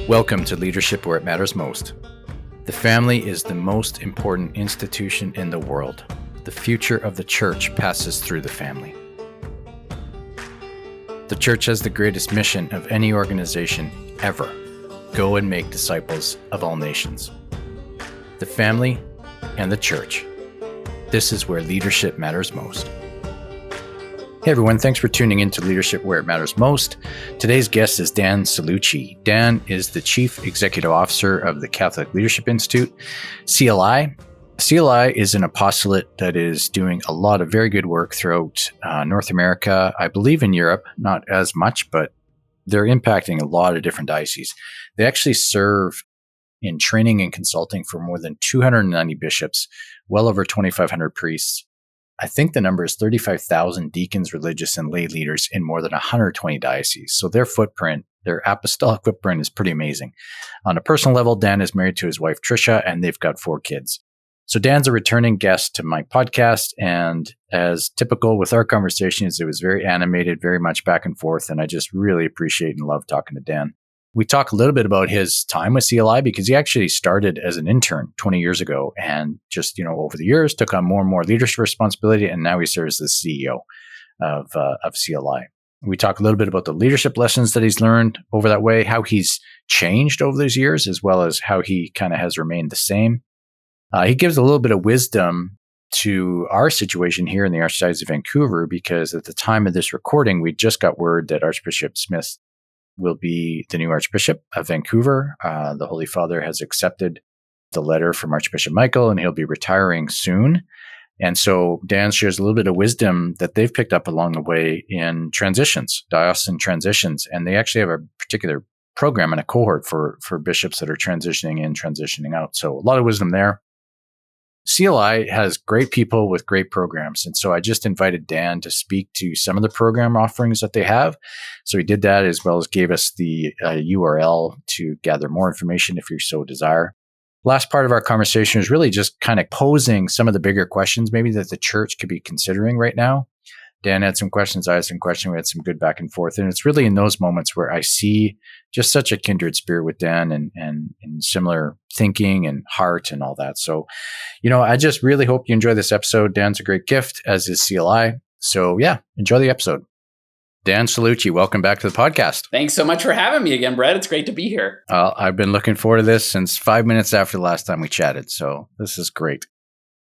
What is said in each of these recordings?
Welcome to Leadership Where It Matters Most. The family is the most important institution in the world. The future of the church passes through the family. The church has the greatest mission of any organization ever. Go and make disciples of all nations. The family and the church. This is where leadership matters most. Hey everyone, thanks for tuning in to Leadership Where It Matters Most. Today's guest is Dan Cellucci. Dan is the Chief Executive Officer of the Catholic Leadership Institute, CLI. CLI is an apostolate that is doing a lot of very good work throughout North America, I believe in Europe, not as much, but they're impacting a lot of different dioceses. They actually serve in training and consulting for more than 290 bishops, well over 2,500 priests. I think the number is 35,000 deacons, religious, and lay leaders in more than 120 dioceses. So their footprint, their apostolic footprint is pretty amazing. On a personal level, Dan is married to his wife, Tricia, and they've got 4 kids. So Dan's a returning guest to my podcast, and as typical with our conversations, it was very animated, very much back and forth, and I just really appreciate and love talking to Dan. We talk a little bit about his time with CLI because he actually started as an intern 20 years ago and just, over the years took on more and more leadership responsibility, and now he serves as CEO of CLI. We talk a little bit about the leadership lessons that he's learned over that way, how he's changed over those years, as well as how he kind of has remained the same. He gives a little bit of wisdom to our situation here in the Archdiocese of Vancouver, because at the time of this recording, we just got word that Archbishop Smith will be the new Archbishop of Vancouver. The Holy Father has accepted the letter from Archbishop Michael, and he'll be retiring soon. And so Dan shares a little bit of wisdom that they've picked up along the way in transitions, diocesan transitions. And they actually have a particular program and a cohort for bishops that are transitioning in, transitioning out. So a lot of wisdom there. CLI has great people with great programs. And so I just invited Dan to speak to some of the program offerings that they have. So he did that, as well as gave us the URL to gather more information if you so desire. Last part of our conversation is really just kind of posing some of the bigger questions maybe that the church could be considering right now. Dan had some questions, I had some questions, we had some good back and forth. And it's really in those moments where I see just such a kindred spirit with Dan and similar thinking and heart and all that. So, I just really hope you enjoy this episode. Dan's a great gift, as is CLI. So yeah, enjoy the episode. Dan Cellucci, welcome back to the podcast. Thanks so much for having me again, Brett. It's great to be here. I've been looking forward to this since 5 minutes after the last time we chatted. So this is great.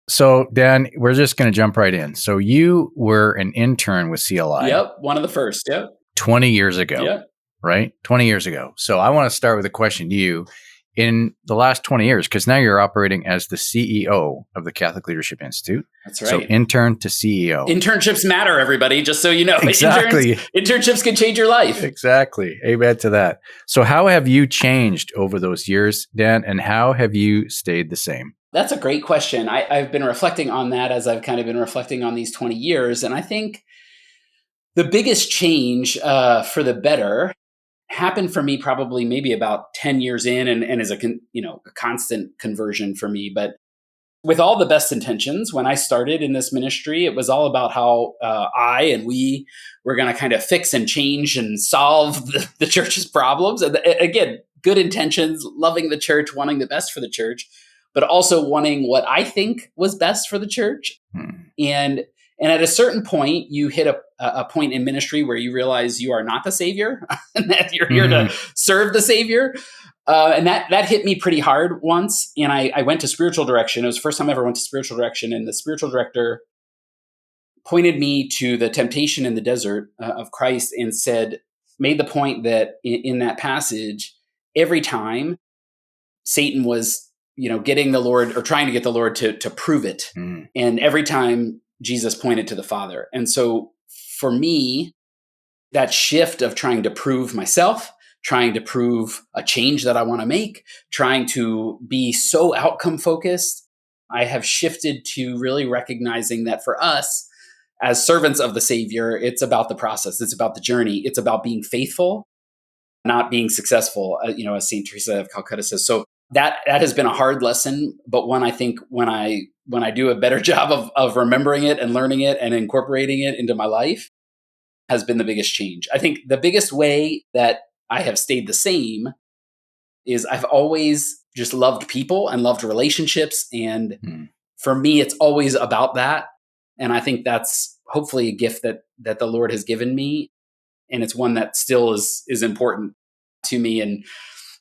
So, Dan, we're just going to jump right in. So you were an intern with CLI. Yep, one of the first. Yep. 20 years ago, yep. Right? 20 years ago. So I want to start with a question to you. In the last 20 years, because now you're operating as the CEO of the Catholic Leadership Institute. That's right. So intern to CEO. Internships matter, everybody, just so you know. Exactly. Internships can change your life. Exactly. Amen to that. So how have you changed over those years, Dan, and how have you stayed the same? That's a great question. I've been reflecting on that as I've kind of been reflecting on these 20 years. And I think the biggest change for the better happened for me probably maybe about 10 years in and is a constant conversion for me. But with all the best intentions, when I started in this ministry, it was all about how we were going to kind of fix and change and solve the church's problems. And again, good intentions, loving the church, wanting the best for the church, but also wanting what I think was best for the church. And at a certain point, you hit a point in ministry where you realize you are not the Savior and that you're here to serve the Savior. And that hit me pretty hard once. And I went to spiritual direction. It was the first time I ever went to spiritual direction. And the spiritual director pointed me to the temptation in the desert of Christ and made the point that in that passage, every time Satan was, getting the Lord or trying to get the Lord to prove it. And every time Jesus pointed to the Father. And so for me, that shift of trying to prove myself, trying to prove a change that I want to make, trying to be so outcome focused, I have shifted to really recognizing that for us as servants of the Savior, it's about the process. It's about the journey. It's about being faithful, not being successful, as St. Teresa of Calcutta says. So that has been a hard lesson, but one I think when I do a better job of remembering it and learning it and incorporating it into my life has been the biggest change. I think the biggest way that I have stayed the same is I've always just loved people and loved relationships. And Hmm. for me, it's always about that. And I think that's hopefully a gift that the Lord has given me. And it's one that still is important to me, and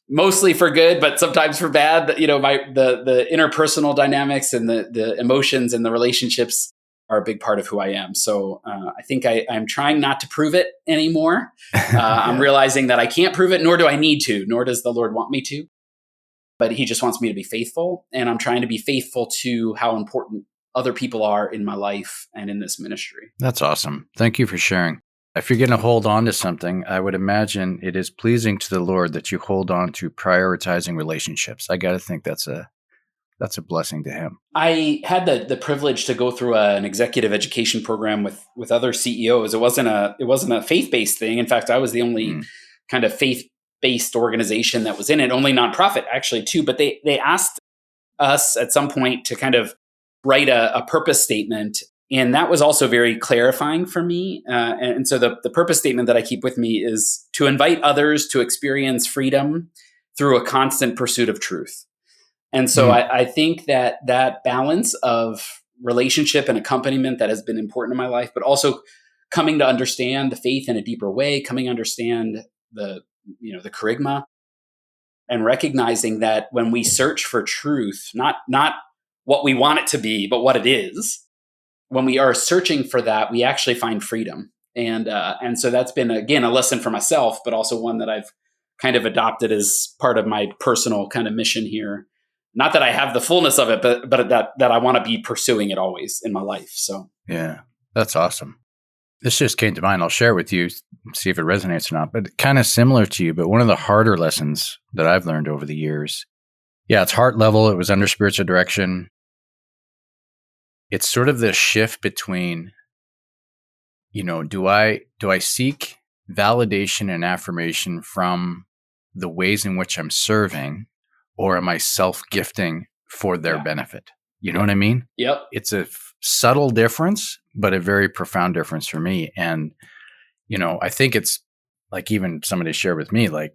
mostly for good, but sometimes for bad. The interpersonal dynamics and the emotions and the relationships are a big part of who I am. So I think I'm trying not to prove it anymore. I'm Yeah. realizing that I can't prove it, nor do I need to, nor does the Lord want me to. But He just wants me to be faithful, and I'm trying to be faithful to how important other people are in my life and in this ministry. That's awesome. Thank you for sharing. If you're going to hold on to something, I would imagine it is pleasing to the Lord that you hold on to prioritizing relationships. I got to think that's a blessing to Him. I had the privilege to go through an executive education program with other CEOs. It wasn't a faith-based thing. In fact, I was the only kind of faith-based organization that was in it, only nonprofit actually too. But they asked us at some point to kind of write a purpose statement. And that was also very clarifying for me. And so the purpose statement that I keep with me is to invite others to experience freedom through a constant pursuit of truth. And so I think that balance of relationship and accompaniment that has been important in my life, but also coming to understand the faith in a deeper way, coming to understand the charisma, and recognizing that when we search for truth, not what we want it to be, but what it is, when we are searching for that, we actually find freedom. And so that's been, again, a lesson for myself, but also one that I've kind of adopted as part of my personal kind of mission here. Not that I have the fullness of it, but that I want to be pursuing it always in my life. So Yeah, that's awesome. This just came to mind. I'll share with you, see if it resonates or not, but kind of similar to you. But one of the harder lessons that I've learned over the years, it's heart level. It was under spiritual direction. It's sort of this shift between, do I seek validation and affirmation from the ways in which I'm serving, or am I self-gifting for their benefit? You know what I mean? Yep. It's a subtle difference, but a very profound difference for me. And, I think it's like, even somebody shared with me, like,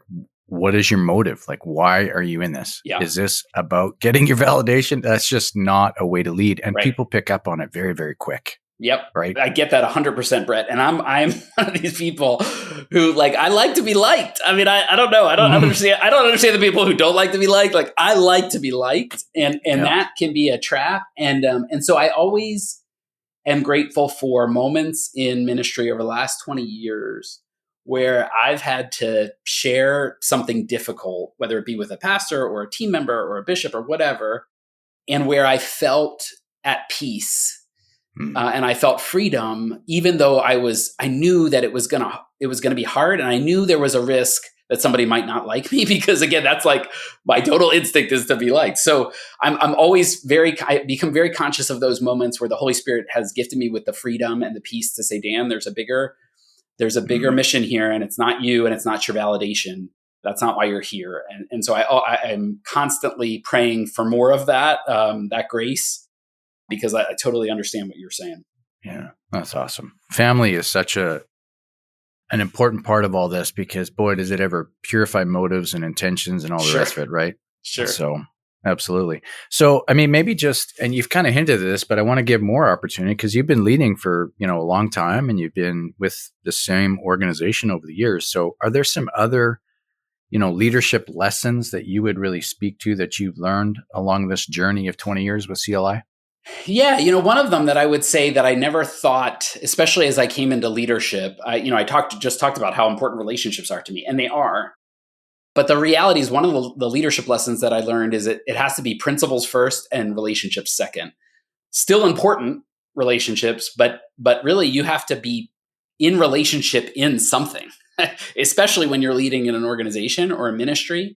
what is your motive? Like, why are you in this? Yeah. Is this about getting your validation? That's just not a way to lead. And people pick up on it very, very quick. Yep. Right. I get that 100%, Brett. And I'm one of these people who, I like to be liked. I mean, I don't know. I don't understand. I don't understand the people who don't like to be liked. Like, I like to be liked, and that can be a trap. And so I always am grateful for moments in ministry over the last 20 years where I've had to share something difficult, whether it be with a pastor or a team member or a bishop or whatever, and where I felt at peace. And I felt freedom, even though I knew that it was gonna be hard, and I knew there was a risk that somebody might not like me, because again, that's like my total instinct is to be liked. So I'm always I become very conscious of those moments where the Holy Spirit has gifted me with the freedom and the peace to say, Dan, there's a bigger mission here, and it's not you, and it's not your validation. That's not why you're here. And so I'm constantly praying for more of that grace, because I totally understand what you're saying. Yeah, that's awesome. Family is such an important part of all this, because boy, does it ever purify motives and intentions and all the rest of it, right? Sure. So absolutely. So, I mean, maybe and you've kind of hinted at this, but I want to give more opportunity, because you've been leading for, a long time, and you've been with the same organization over the years. So are there some other, leadership lessons that you would really speak to that you've learned along this journey of 20 years with CLI? Yeah, one of them that I would say that I never thought, especially as I came into leadership, I just talked about how important relationships are to me, and they are. But the reality is, one of the leadership lessons that I learned is it has to be principles first and relationships second. Still important, relationships, but really you have to be in relationship in something, especially when you're leading in an organization or a ministry.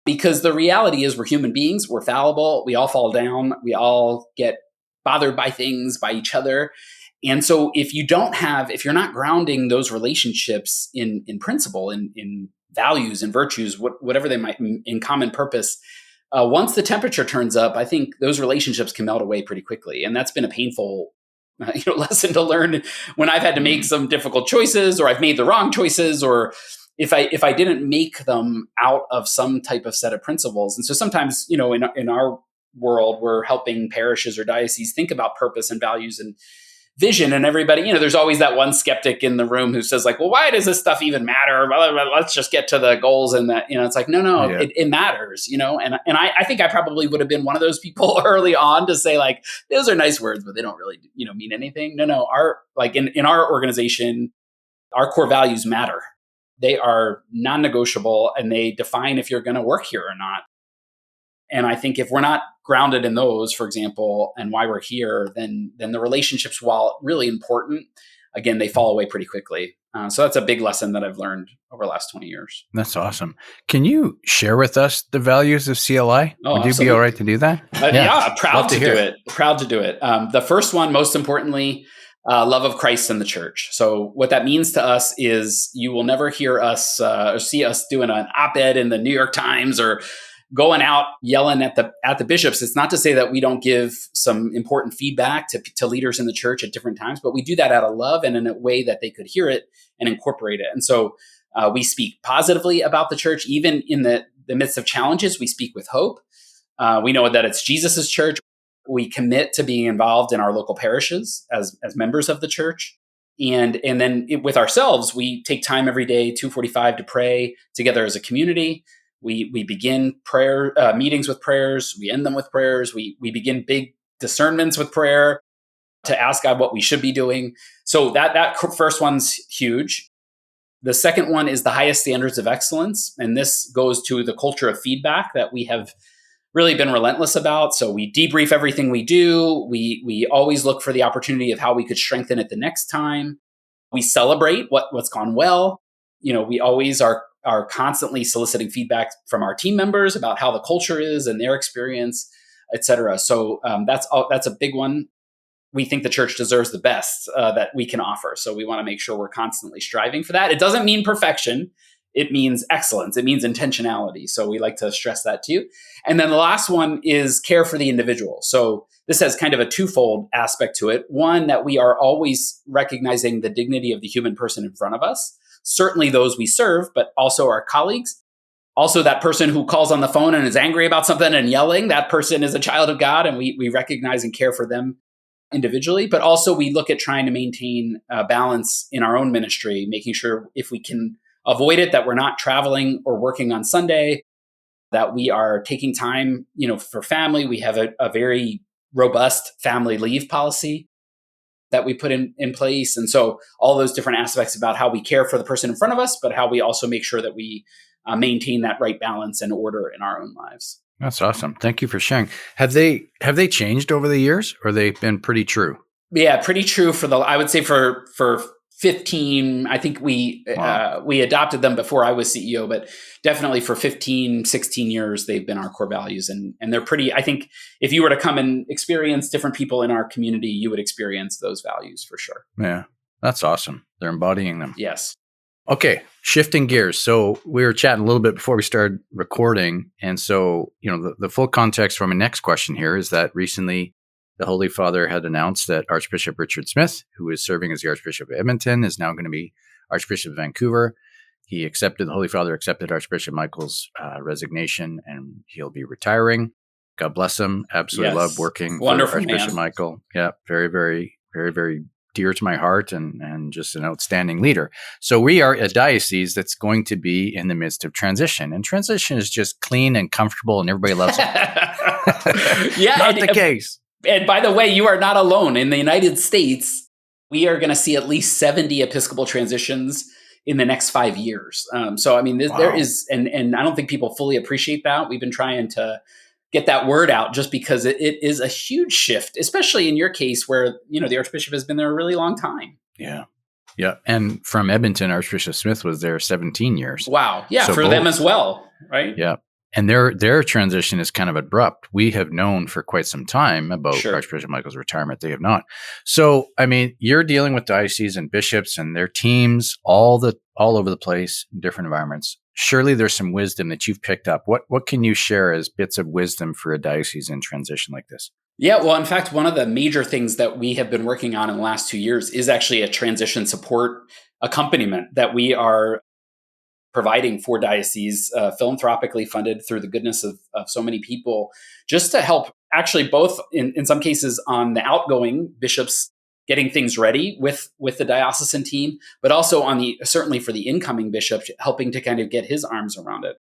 Because the reality is, we're human beings, we're fallible, we all fall down, we all get bothered by things, by each other. And so if you're not grounding those relationships in principle, in values and virtues, whatever they might, in common purpose, once the temperature turns up, I think those relationships can melt away pretty quickly. And that's been a painful lesson to learn when I've had to make some difficult choices, or I've made the wrong choices, or if I didn't make them out of some type of set of principles. And so sometimes, in our world, we're helping parishes or dioceses think about purpose and values and vision, and everybody, there's always that one skeptic in the room who says like, well, why does this stuff even matter? Let's just get to the goals. And that, it's like, no, Yeah. it matters, and I think I probably would have been one of those people early on to say like, those are nice words, but they don't really, mean anything. No, in our organization, our core values matter. They are non-negotiable, and they define if you're going to work here or not. And I think if we're not grounded in those, for example, and why we're here, then the relationships, while really important, again, they fall away pretty quickly. So that's a big lesson that I've learned over the last 20 years. That's awesome. Can you share with us the values of CLI? Oh, Would you absolutely. be all right to do that? Yeah, proud to do it. Proud to do it. The first one, most importantly, love of Christ and the church. So what that means to us is you will never hear us or see us doing an op-ed in the New York Times or going out yelling at the bishops. It's not to say that we don't give some important feedback to leaders in the church at different times, but we do that out of love and in a way that they could hear it and incorporate it. And so we speak positively about the church, even in the midst of challenges. We speak with hope. We know that it's Jesus's church. We commit to being involved in our local parishes as members of the church. And then with ourselves, we take time every day, 2:45, to pray together as a community. We begin prayer meetings with prayers. We end them with prayers. We begin big discernments with prayer to ask God what we should be doing. So that first one's huge. The second one is the highest standards of excellence. And this goes to the culture of feedback that we have really been relentless about. So we debrief everything we do. We always look for the opportunity of how we could strengthen it the next time. We celebrate what's gone well. We always are constantly soliciting feedback from our team members about how the culture is and their experience, et cetera. So that's a big one. We think the church deserves the best that we can offer. So we want to make sure we're constantly striving for that. It doesn't mean perfection. It means excellence. It means intentionality. So we like to stress that too. And then the last one is care for the individual. So this has kind of a twofold aspect to it. One, that we are always recognizing the dignity of the human person in front of us, certainly those we serve, but also our colleagues. Also, that person who calls on the phone and is angry about something and yelling, that person is a child of God, and we recognize and care for them individually. But also we look at trying to maintain balance in our own ministry, making sure if we can avoid it, that we're not traveling or working on Sunday, that we are taking time, for family. We have a very robust family leave policy that we put in place. And so all those different aspects about how we care for the person in front of us, but how we also make sure that we maintain that right balance and order in our own lives. That's awesome. Thank you for sharing. Have they changed over the years, or they've been pretty true? Yeah, pretty true I would say for 15, I think we adopted them before I was CEO, but definitely for 15, 16 years, they've been our core values. And they're pretty, I think if you were to come and experience different people in our community, you would experience those values for sure. Yeah, that's awesome. They're embodying them. Yes. Okay, shifting gears. So we were chatting a little bit before we started recording. And so, the full context for my next question here is that recently the Holy Father had announced that Archbishop Richard Smith, who is serving as the Archbishop of Edmonton, is now going to be Archbishop of Vancouver. The Holy Father accepted Archbishop Michael's resignation, and he'll be retiring. God bless him. Absolutely love working for Archbishop Michael. Yeah, very, very, very, very dear to my heart, and just an outstanding leader. So we are a diocese that's going to be in the midst of transition, and transition is just clean and comfortable, and everybody loves it. Yeah, not the case. And by the way, you are not alone. In the United States, we are going to see at least 70 Episcopal transitions in the next 5 years. So, I mean, there is, and I don't think people fully appreciate that. We've been trying to get that word out just because it is a huge shift, especially in your case where, the Archbishop has been there a really long time. Yeah. Yeah. And from Edmonton, Archbishop Smith was there 17 years. Wow. Yeah. So for them as well. Right. Yeah. And their transition is kind of abrupt. We have known for quite some time about Archbishop Michael's retirement. They have not. So, I mean, you're dealing with dioceses and bishops and their teams all over the place in different environments. Surely there's some wisdom that you've picked up. What can you share as bits of wisdom for a diocese in transition like this? Yeah, well, in fact, one of the major things that we have been working on in the last 2 years is actually a transition support accompaniment that we are providing for dioceses, philanthropically funded through the goodness of so many people, just to help actually both in some cases on the outgoing bishops getting things ready with the diocesan team, but also on the certainly for the incoming bishop, helping to kind of get his arms around it.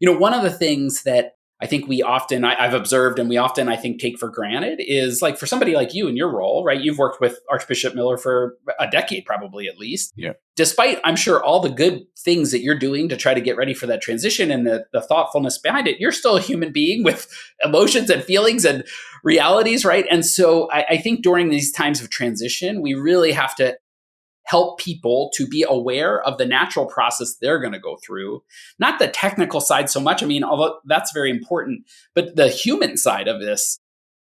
One of the things that I think I've observed and we often, I think, take for granted is like for somebody like you in your role, right? You've worked with Archbishop Miller for a decade, probably at least. Yeah. Despite, I'm sure, all the good things that you're doing to try to get ready for that transition and the thoughtfulness behind it, you're still a human being with emotions and feelings and realities, right? And so I think during these times of transition, we really have to help people to be aware of the natural process they're going to go through, not the technical side so much. I mean, although that's very important, but the human side of this,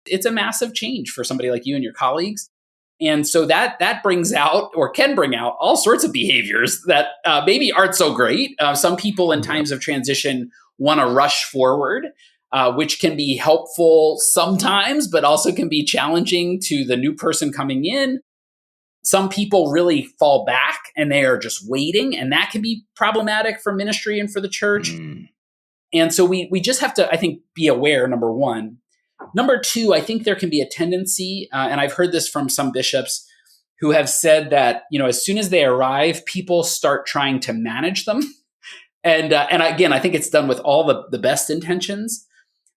it's a massive change for somebody like you and your colleagues. And so that brings out or can bring out all sorts of behaviors that maybe aren't so great. Some people in times of transition want to rush forward, which can be helpful sometimes, but also can be challenging to the new person coming in. Some people really fall back and they are just waiting, and that can be problematic for ministry and for the church. And so we just have to, I think, be aware, number one. Number two, I think there can be a tendency, and I've heard this from some bishops who have said that, as soon as they arrive, people start trying to manage them. And again, I think it's done with all the best intentions.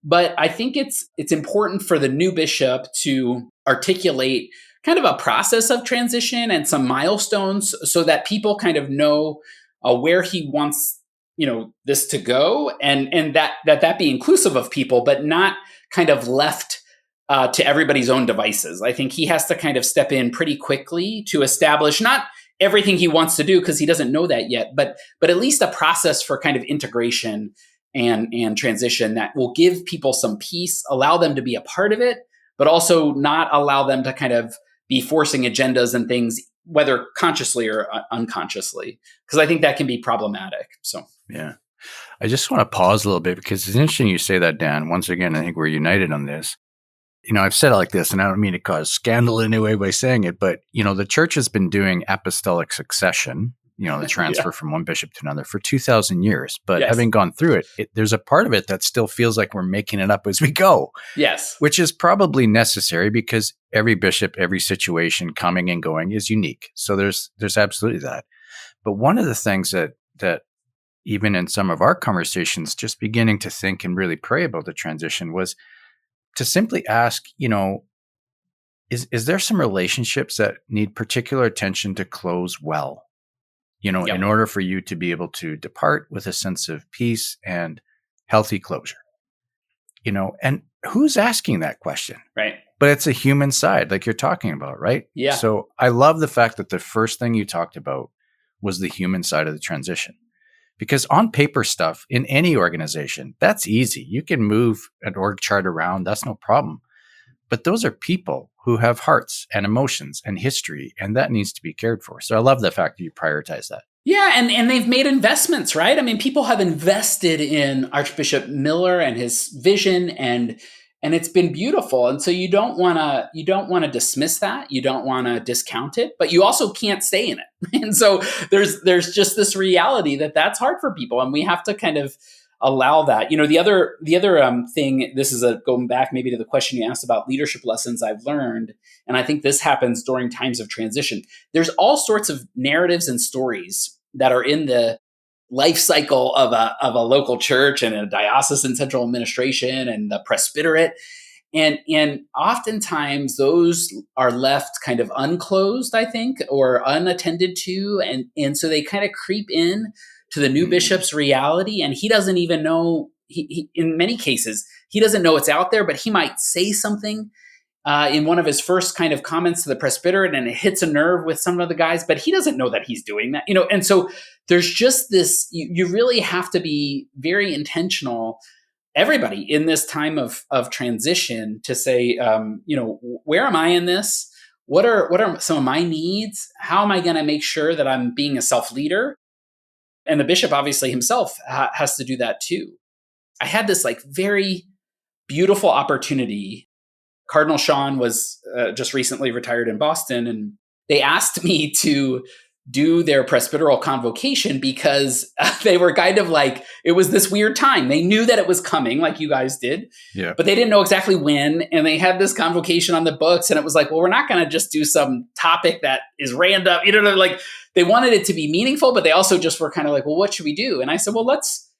But I think it's important for the new bishop to articulate kind of a process of transition and some milestones so that people kind of know where he wants, this to go, and that be inclusive of people, but not kind of left to everybody's own devices. I think he has to kind of step in pretty quickly to establish not everything he wants to do because he doesn't know that yet, but at least a process for kind of integration and transition that will give people some peace, allow them to be a part of it, but also not allow them to kind of be forcing agendas and things, whether consciously or unconsciously, because I think that can be problematic. So, yeah. I just want to pause a little bit because it's interesting you say that, Dan. Once again, I think we're united on this. I've said it like this, and I don't mean to cause scandal in any way by saying it, but, the church has been doing apostolic succession, the transfer from one bishop to another for 2,000 years. But having gone through it, there's a part of it that still feels like we're making it up as we go. Yes. Which is probably necessary because every bishop, every situation coming and going is unique. So there's absolutely that. But one of the things that even in some of our conversations, just beginning to think and really pray about the transition was to simply ask, is there some relationships that need particular attention to close well? In order for you to be able to depart with a sense of peace and healthy closure, and who's asking that question? Right. But it's a human side, like you're talking about, right? Yeah. So I love the fact that the first thing you talked about was the human side of the transition, because on paper stuff in any organization, that's easy. You can move an org chart around. That's no problem. But those are people who have hearts and emotions and history, and that needs to be cared for. So I love the fact that you prioritize that. Yeah, and they've made investments, right? I mean, people have invested in Archbishop Miller and his vision, and it's been beautiful. And so you don't want to dismiss that. You don't want to discount it, but you also can't stay in it. And so there's just this reality that's hard for people, and we have to kind of allow that. The other thing, this is going back maybe to the question you asked about leadership lessons I've learned, and I think this happens during times of transition. There's all sorts of narratives and stories that are in the life cycle of a local church and a diocesan central administration and the presbyterate. And oftentimes those are left kind of unclosed, I think, or unattended to. And so they kind of creep in to the new bishop's reality. And he doesn't even know, he in many cases, he doesn't know it's out there, but he might say something in one of his first kind of comments to the presbyterate, and it hits a nerve with some of the guys, but he doesn't know that he's doing that, and so there's just this, you really have to be very intentional, everybody in this time of transition, to say, where am I in this? What are some of my needs? How am I going to make sure that I'm being a self-leader? And the bishop obviously himself has to do that too. I had this very beautiful opportunity. Cardinal Sean was just recently retired in Boston, and they asked me to do their presbyteral convocation because they were kind of like, it was this weird time. They knew that it was coming, like you guys did, but they didn't know exactly when. And they had this convocation on the books, and it was like, well, we're not going to just do some topic that is random. Like they wanted it to be meaningful, but they also just were kind of like, well, what should we do? And I said, well, let's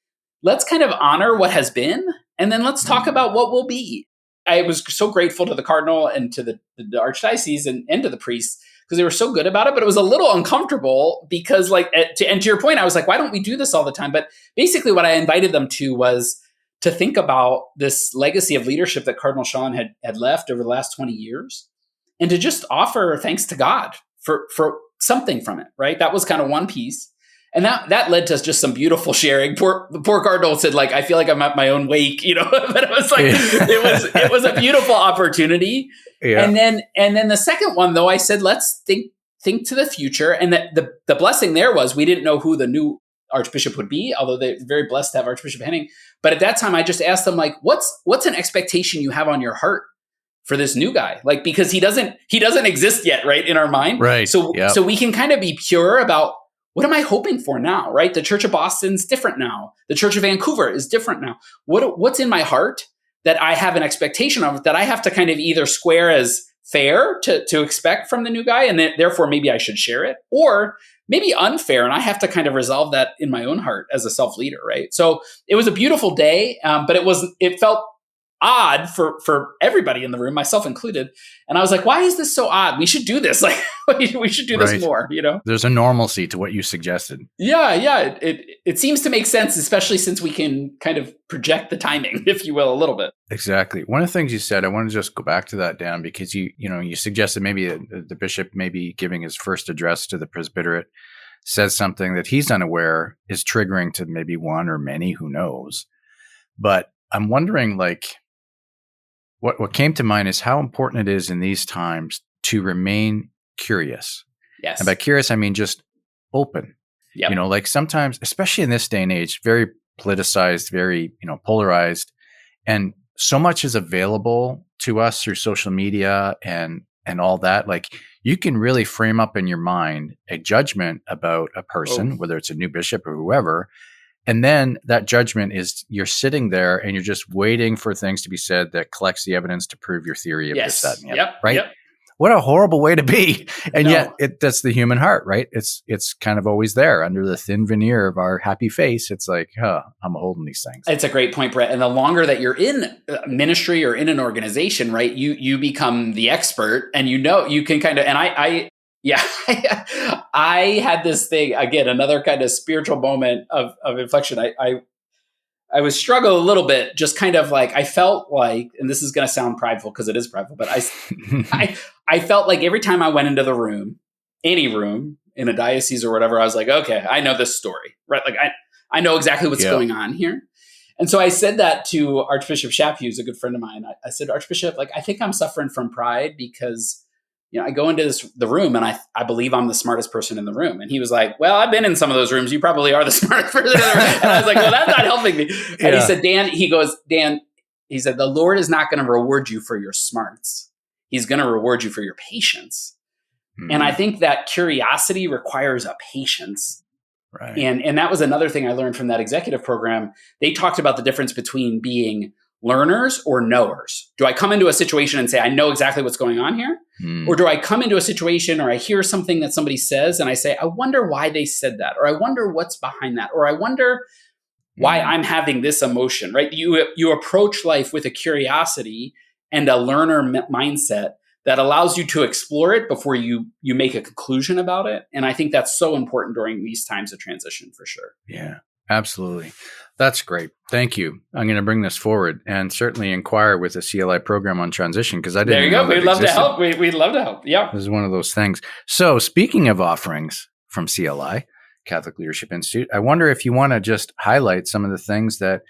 kind of honor what has been, and then let's talk about what will be. I was so grateful to the cardinal and to the archdiocese and to the priests, because they were so good about it, but it was a little uncomfortable because, like, to your point, I was like, why don't we do this all the time? But basically what I invited them to was to think about this legacy of leadership that Cardinal Sean had left over the last 20 years, and to just offer thanks to God for something from it, right? That was kind of one piece. And that led to just some beautiful sharing. The poor cardinal said, like, I feel like I'm at my own wake, but it was like, it was a beautiful opportunity. Yeah. And then the second one, though, I said, let's think to the future. And the blessing there was, we didn't know who the new archbishop would be, although they're very blessed to have Archbishop Henning. But at that time, I just asked them, like, what's an expectation you have on your heart for this new guy? Like, because he doesn't exist yet, right, in our mind. Right. So we can kind of be pure about, what am I hoping for now, right? The Church of Boston's different now. The Church of Vancouver is different now. What's in my heart that I have an expectation of, that I have to kind of either square as fair to expect from the new guy, and therefore maybe I should share it, or maybe unfair, and I have to kind of resolve that in my own heart as a self-leader, right? So it was a beautiful day, but it felt odd for everybody in the room, myself included. And I was like, why is this so odd? We should do this. Like, we should do this more, There's a normalcy to what you suggested. Yeah. It seems to make sense, especially since we can kind of project the timing, if you will, a little bit. Exactly. One of the things you said, I want to just go back to that, Dan, because you suggested maybe the bishop maybe giving his first address to the presbyterate says something that he's unaware is triggering to maybe one or many, who knows. But I'm wondering, like, what came to mind is how important it is in these times to remain curious. Yes. And by curious, I mean just open. Yep. Like sometimes, especially in this day and age, very politicized, very, polarized, and so much is available to us through social media and all that. Like, you can really frame up in your mind a judgment about a person, whether it's a new bishop or whoever. And then that judgment is, you're sitting there and you're just waiting for things to be said that collects the evidence to prove your theory of this, that, and the other, right? Yep. What a horrible way to be. And yet that's the human heart, right? It's kind of always there under the thin veneer of our happy face. It's like, I'm holding these things. It's a great point, Brett. And the longer that you're in ministry or in an organization, right, you become the expert, and you can kind of, and I had this thing, again, another kind of spiritual moment of inflection. I was struggling a little bit, just kind of like, I felt like, and this is going to sound prideful because it is prideful, but I felt like every time I went into the room, any room in a diocese or whatever, I was like, okay, I know this story, right? Like I know exactly what's going on here. And so I said that to Archbishop Shapp, who's a good friend of mine. I said, Archbishop, like, I think I'm suffering from pride because, I go into the room and I believe I'm the smartest person in the room. And he was like, well, I've been in some of those rooms. You probably are the smartest person in the room. And I was like, well, that's not helping me. And he said, Dan, he said, the Lord is not going to reward you for your smarts. He's going to reward you for your patience. Mm-hmm. And I think that curiosity requires a patience. Right. And that was another thing I learned from that executive program. They talked about the difference between being learners or knowers. Do I come into a situation and say, I know exactly what's going on here? Or do I come into a situation, or I hear something that somebody says and I say, I wonder why they said that, or I wonder what's behind that, or I wonder why I'm having this emotion, right? You approach life with a curiosity and a learner mindset that allows you to explore it before you make a conclusion about it. And I think that's so important during these times of transition, for sure. Yeah, absolutely. That's great. Thank you. I'm going to bring this forward and certainly inquire with the CLI program on transition, because I didn't. There you go. We'd love to help. We'd love to help. Yeah. This is one of those things. So speaking of offerings from CLI, Catholic Leadership Institute, I wonder if you want to just highlight some of the things that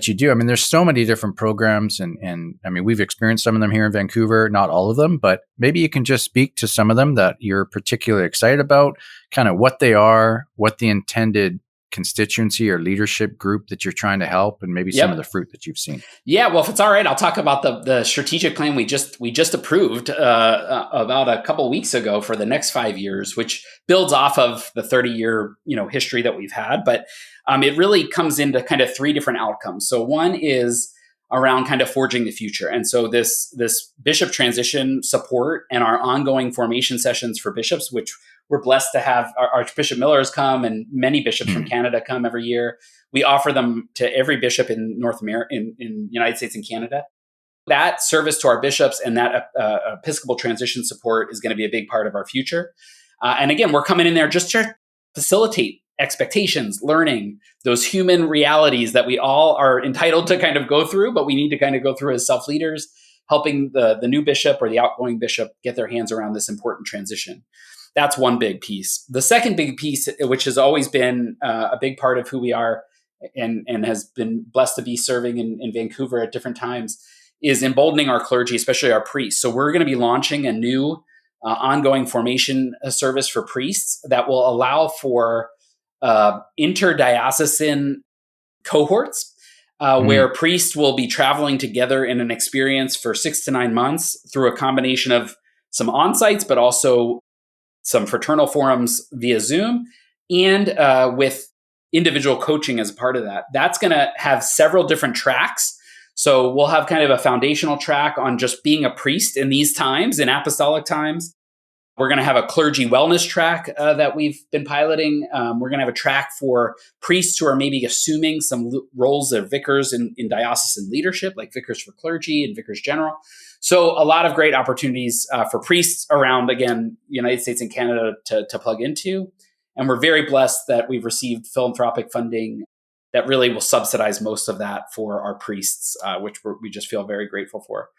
you do. I mean, there's so many different programs, and I mean, we've experienced some of them here in Vancouver, not all of them, but maybe you can just speak to some of them that you're particularly excited about, kind of what they are, what the intended constituency or leadership group that you're trying to help, and maybe some of the fruit that you've seen? Yeah, well, if it's all right, I'll talk about the strategic plan we just approved about a couple weeks ago for the next 5 years, which builds off of the 30-year history that we've had. But it really comes into kind of three different outcomes. So one is around kind of forging the future, and so this bishop transition support and our ongoing formation sessions for bishops, which we're blessed to have Archbishop Miller has come, and many bishops from Canada come every year. We offer them to every bishop in North America, in United States and Canada. That service to our bishops and that Episcopal transition support is going to be a big part of our future. And again, we're coming in there just to facilitate expectations, learning, those human realities that we all are entitled to kind of go through, but we need to kind of go through as self-leaders, helping the new bishop or the outgoing bishop get their hands around this important transition. That's one big piece. The second big piece, which has always been a big part of who we are and has been blessed to be serving in Vancouver at different times, is emboldening our clergy, especially our priests. So we're going to be launching a new ongoing formation service for priests that will allow for interdiocesan cohorts where priests will be traveling together in an experience for 6 to 9 months through a combination of some on-sites, but also some fraternal forums via Zoom, and with individual coaching as a part of that. That's going to have several different tracks. So we'll have kind of a foundational track on just being a priest in these times, in apostolic times. We're going to have a clergy wellness track that we've been piloting. We're going to have a track for priests who are maybe assuming some roles of vicars in diocesan leadership, like vicars for clergy and vicars general. So a lot of great opportunities for priests around, again, United States and Canada to plug into. And we're very blessed that we've received philanthropic funding that really will subsidize most of that for our priests, which we just feel very grateful for.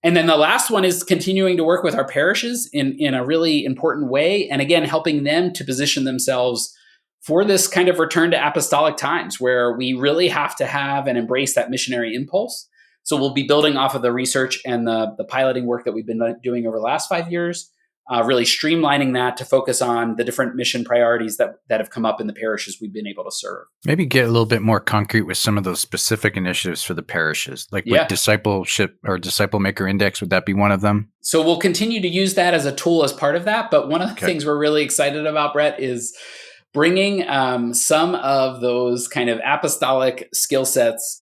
And then the last one is continuing to work with our parishes in a really important way. And again, helping them to position themselves for this kind of return to apostolic times where we really have to have and embrace that missionary impulse. So we'll be building off of the research and the piloting work that we've been doing over the last 5 years, really streamlining that to focus on the different mission priorities that have come up in the parishes we've been able to serve. Maybe get a little bit more concrete with some of those specific initiatives for the parishes, like with discipleship or Disciple Maker Index. Would that be one of them? So we'll continue to use that as a tool as part of that. But one of the things we're really excited about, Brett, is bringing some of those kind of apostolic skill sets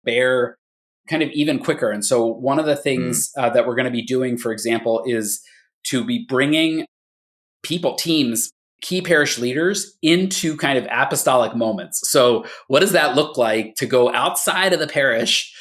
bear kind of even quicker. And so one of the things that we're going to be doing, for example, is to be bringing people, teams, key parish leaders into kind of apostolic moments. So what does that look like to go outside of the parish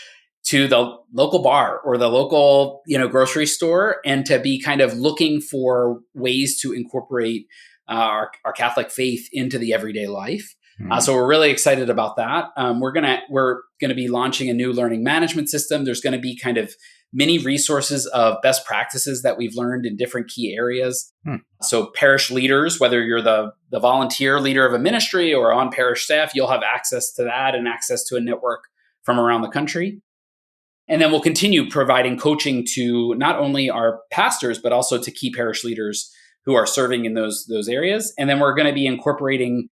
to the local bar or the local, grocery store, and to be kind of looking for ways to incorporate our Catholic faith into the everyday life? So we're really excited about that. We're gonna be launching a new learning management system. There's going to be kind of many resources of best practices that we've learned in different key areas. So parish leaders, whether you're the volunteer leader of a ministry or on parish staff, you'll have access to that and access to a network from around the country. And then we'll continue providing coaching to not only our pastors, but also to key parish leaders who are serving in those areas. And then we're going to be incorporating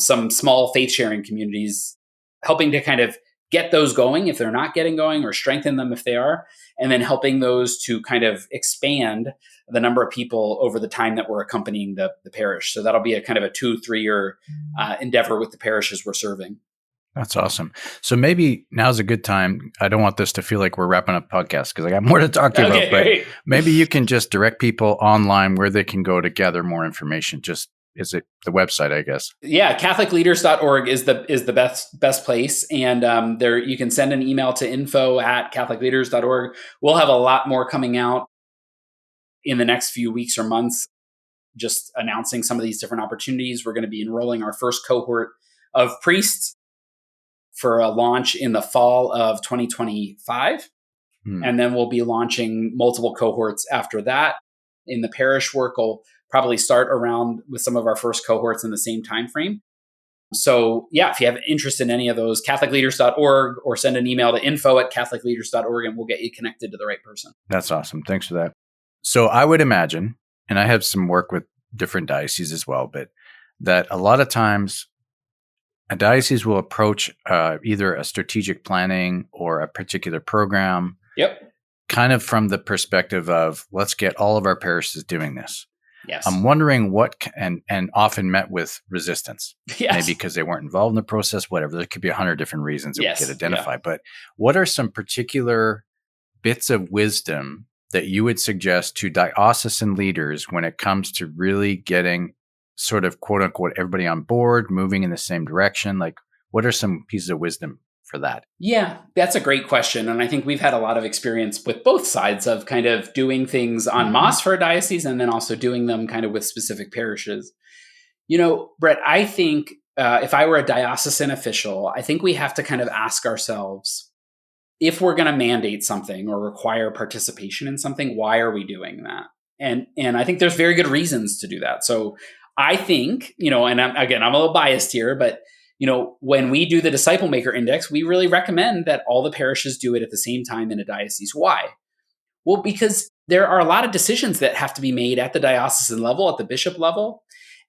some small faith sharing communities, helping to kind of get those going if they're not getting going, or strengthen them if they are, and then helping those to kind of expand the number of people over the time that we're accompanying the parish. So that'll be a kind of a 2-3 year endeavor with the parishes we're serving. That's awesome. So maybe now's a good time. I don't want this to feel like we're wrapping up podcast because I got more to talk to you about, but maybe you can just direct people online where they can go to gather more information. Is it the website, I guess? Yeah, CatholicLeaders.org is the best place. And there you can send an email to info@CatholicLeaders.org. We'll have a lot more coming out in the next few weeks or months, just announcing some of these different opportunities. We're going to be enrolling our first cohort of priests for a launch in the fall of 2025. And then we'll be launching multiple cohorts after that. In the parish work, we'll probably start around with some of our first cohorts in the same time frame. So if you have interest in any of those, CatholicLeaders.org, or send an email to info@CatholicLeaders.org and we'll get you connected to the right person. That's awesome. Thanks for that. So I would imagine, and I have some work with different dioceses as well, but that a lot of times a diocese will approach either a strategic planning or a particular program, Yep. kind of from the perspective of, let's get all of our parishes doing this. Yes. I'm wondering and often met with resistance, Yes. maybe because they weren't involved in the process, whatever. There could be 100 different reasons that we could identify. Yeah. But what are some particular bits of wisdom that you would suggest to diocesan leaders when it comes to really getting sort of quote unquote everybody on board, moving in the same direction? Like, what are some pieces of wisdom for that? Yeah, that's a great question. And I think we've had a lot of experience with both sides of kind of doing things en masse for a diocese and then also doing them kind of with specific parishes. Brett, I think if I were a diocesan official, I think we have to kind of ask ourselves, if we're going to mandate something or require participation in something, why are we doing that? And I think there's very good reasons to do that. So I think, and I'm a little biased here, but when we do the Disciple Maker Index, we really recommend that all the parishes do it at the same time in a diocese. Why? Well, because there are a lot of decisions that have to be made at the diocesan level, at the bishop level.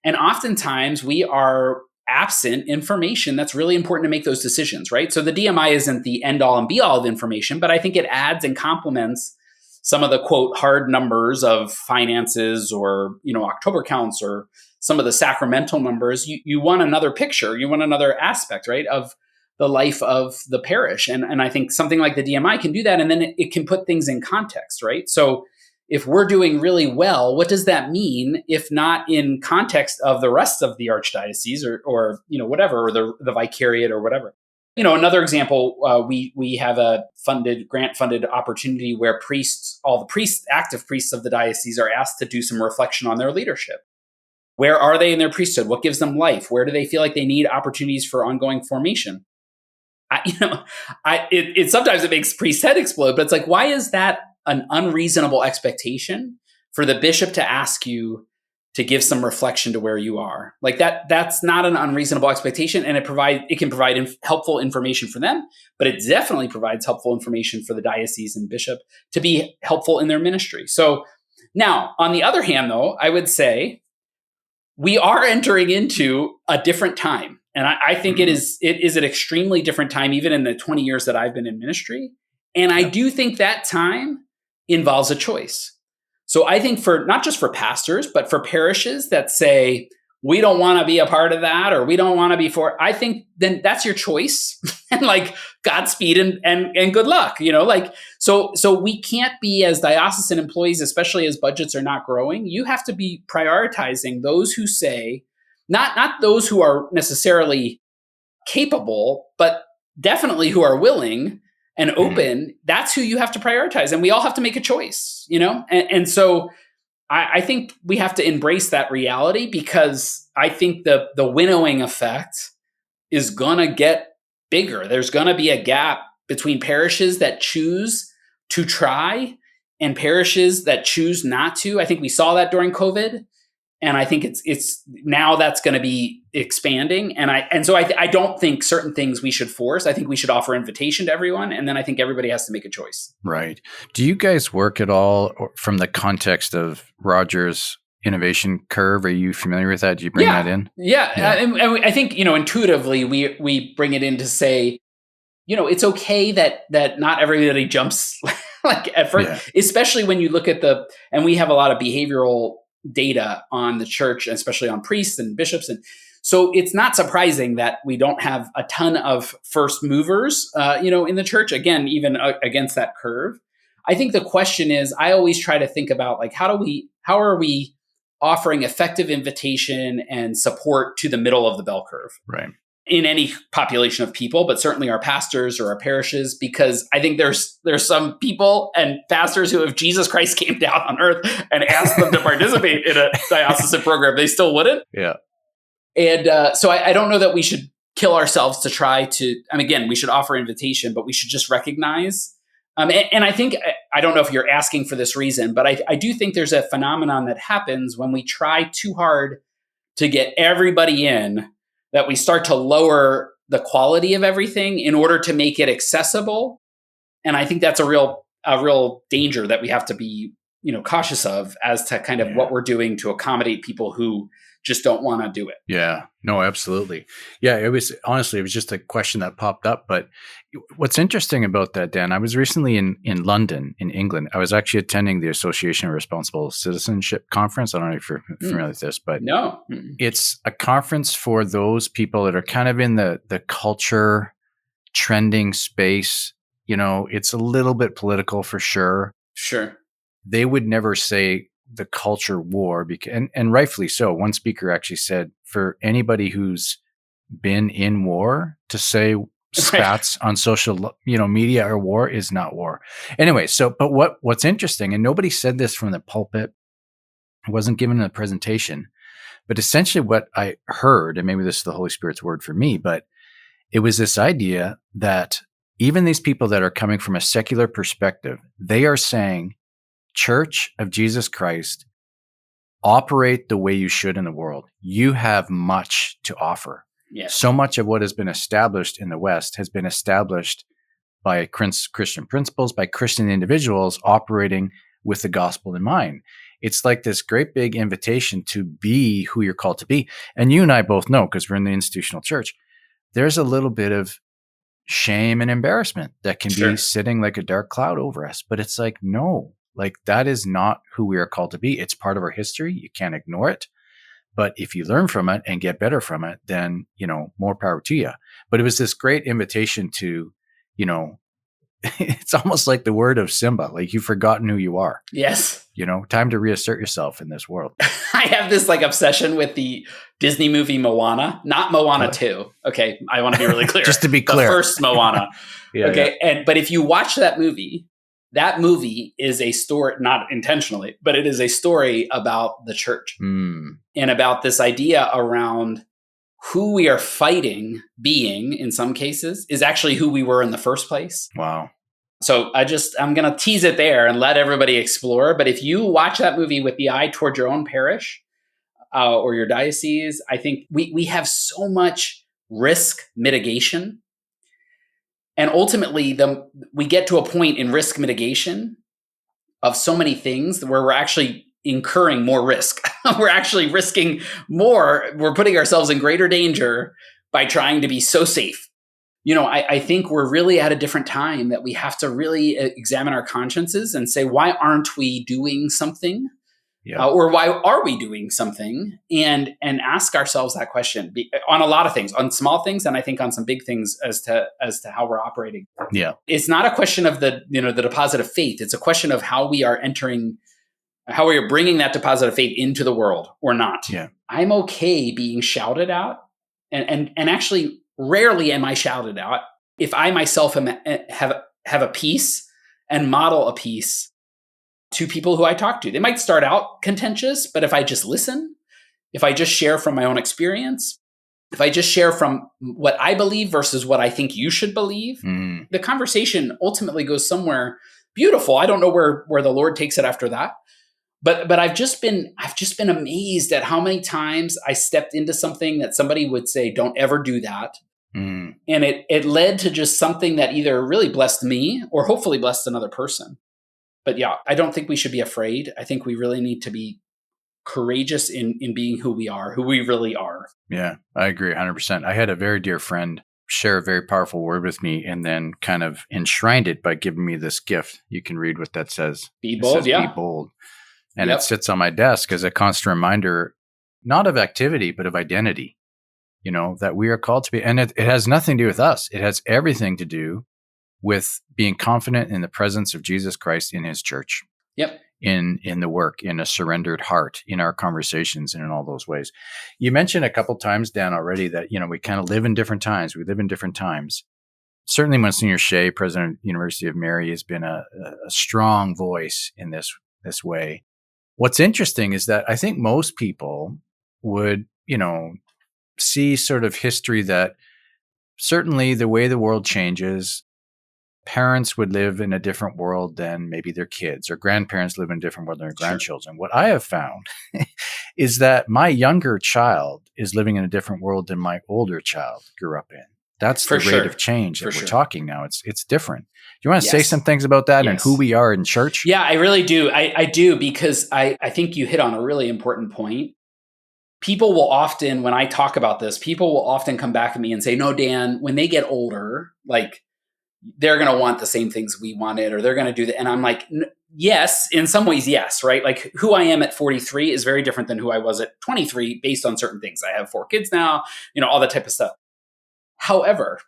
And oftentimes we are absent information that's really important to make those decisions, right? So the DMI isn't the end all and be all of information, but I think it adds and complements some of the quote hard numbers of finances or, October counts or some of the sacramental numbers. You want another picture, you want another aspect, right, of the life of the parish. And I think something like the DMI can do that. And then it can put things in context, right? So if we're doing really well, what does that mean if not in context of the rest of the archdiocese or whatever, or the vicariate or whatever? Another example, we have a grant-funded opportunity where all the active priests of the diocese are asked to do some reflection on their leadership. Where are they in their priesthood? What gives them life? Where do they feel like they need opportunities for ongoing formation? Sometimes it makes priest's head explode, but it's like, why is that an unreasonable expectation for the bishop to ask you to give some reflection to where you are? Like that's not an unreasonable expectation, and it can provide helpful information for them, but it definitely provides helpful information for the diocese and bishop to be helpful in their ministry. So now, on the other hand, though, I would say we are entering into a different time. And I think it is an extremely different time, even in the 20 years that I've been in ministry. And I do think that time involves a choice. So I think not just for pastors, but for parishes that say, we don't want to be a part of that, or we don't want to be I think then that's your choice. And like, Godspeed and good luck, so we can't be, as diocesan employees, especially as budgets are not growing, you have to be prioritizing those who say, not those who are necessarily capable, but definitely who are willing and open. That's who you have to prioritize. And we all have to make a choice, and so I think we have to embrace that reality, because I think the winnowing effect is going to get bigger. There's going to be a gap between parishes that choose to try and parishes that choose not to. I think we saw that during COVID. And I think it's now that's going to be expanding. And so I don't think certain things we should force. I think we should offer invitation to everyone. And then I think everybody has to make a choice. Right. Do you guys work at all from the context of Roger's innovation curve? Are you familiar with that? Do you bring that in? Yeah. And I think, intuitively we bring it in to say, it's okay that not everybody jumps like at first, especially when you look at and we have a lot of behavioral data on the church, especially on priests and bishops. And so it's not surprising that we don't have a ton of first movers, in the church, again, even against that curve. I think the question is, I always try to think about like, how are we offering effective invitation and support to the middle of the bell curve? Right. In any population of people, but certainly our pastors or our parishes, because I think there's some people and pastors who, if Jesus Christ came down on earth and asked them to participate in a diocesan program, they still wouldn't. Yeah. And so I don't know that we should kill ourselves to try to, again, we should offer invitation, but we should just recognize. And I think, I don't know if you're asking for this reason, but I do think there's a phenomenon that happens when we try too hard to get everybody in, that we start to lower the quality of everything in order to make it accessible. And I think that's a real danger that we have to be, cautious of, as to kind of what we're doing to accommodate people who just don't want to do it. Yeah, no, absolutely. Yeah, it was just a question that popped up. But what's interesting about that, Dan, I was recently in London, in England. I was actually attending the Association of Responsible Citizenship Conference. I don't know if you're familiar with this, but No. It's a conference for those people that are kind of in the culture trending space. It's a little bit political for sure. Sure. They would never say the culture war, because, and rightfully so. One speaker actually said, for anybody who's been in war to say spats on social media or war is not war. Anyway, but what's interesting, and nobody said this from the pulpit, it wasn't given in a presentation, but essentially what I heard, and maybe this is the Holy Spirit's word for me, but it was this idea that even these people that are coming from a secular perspective, they are saying, Church of Jesus Christ, operate the way you should in the world. You have much to offer. Yes. So much of what has been established in the West has been established by Christian principles, by Christian individuals operating with the gospel in mind. It's like this great big invitation to be who you're called to be. And you and I both know, because we're in the institutional church, there's a little bit of shame and embarrassment that can be sitting like a dark cloud over us. But it's like, no, like that is not who we are called to be. It's part of our history. You can't ignore it. But if you learn from it and get better from it, then, more power to you. But it was this great invitation to, it's almost like the word of Simba, like you've forgotten who you are. Yes. Time to reassert yourself in this world. I have this obsession with the Disney movie Moana, not Moana 2. Okay. I want to be really clear. Just to be clear. The first Moana. Okay. Yeah. But if you watch that movie is a story, not intentionally, but it is a story about the church and about this idea around who we are fighting being, in some cases, is actually who we were in the first place. Wow. So I'm going to tease it there and let everybody explore. But if you watch that movie with the eye toward your own parish or your diocese, I think we have so much risk mitigation. And ultimately, we get to a point in risk mitigation of so many things where we're actually incurring more risk. We're actually risking more. We're putting ourselves in greater danger by trying to be so safe. I think we're really at a different time that we have to really examine our consciences and say, why aren't we doing something? Yeah. Or why are we doing something? And ask ourselves that question on a lot of things, on small things, and I think on some big things as to how we're operating. Yeah, it's not a question of the deposit of faith. It's a question of how we are bringing that deposit of faith into the world or not. Yeah, I'm okay being shouted at, and actually rarely am I shouted at if I myself have a peace and model a peace to people who I talk to. They might start out contentious, but if I just listen, if I just share from my own experience, if I just share from what I believe versus what I think you should believe, the conversation ultimately goes somewhere beautiful. I don't know where the Lord takes it after that. But I've just been amazed at how many times I stepped into something that somebody would say, don't ever do that. And it led to just something that either really blessed me or hopefully blessed another person. But yeah, I don't think we should be afraid. I think we really need to be courageous in being who we are, who we really are. Yeah, I agree 100%. I had a very dear friend share a very powerful word with me and then kind of enshrined it by giving me this gift. You can read what that says. Be bold, Be bold. And it sits on my desk as a constant reminder, not of activity, but of identity, that we are called to be. And it has nothing to do with us. It has everything to do with being confident in the presence of Jesus Christ in his church. Yep. In the work, in a surrendered heart, in our conversations, and in all those ways. You mentioned a couple times, Dan, already that, we kind of live in different times. We live in different times. Certainly Monsignor Shea, president of the University of Mary, has been a strong voice in this way. What's interesting is that I think most people would, see sort of history that certainly the way the world changes, parents would live in a different world than maybe their kids, or grandparents live in a different world than their grandchildren. What I have found is that my younger child is living in a different world than my older child grew up in. That's the rate of change that we're talking now. It's different. Do you want to say some things about that and who we are in church? Yeah, I really do. I do, because I think you hit on a really important point. people will often, when I talk about this, people will often come back at me and say, no, Dan, when they get older, like they're going to want the same things we wanted, or they're going to do that. And I'm like, yes, in some ways, yes, right? Like who I am at 43 is very different than who I was at 23 based on certain things. I have 4 kids now, all that type of stuff. However,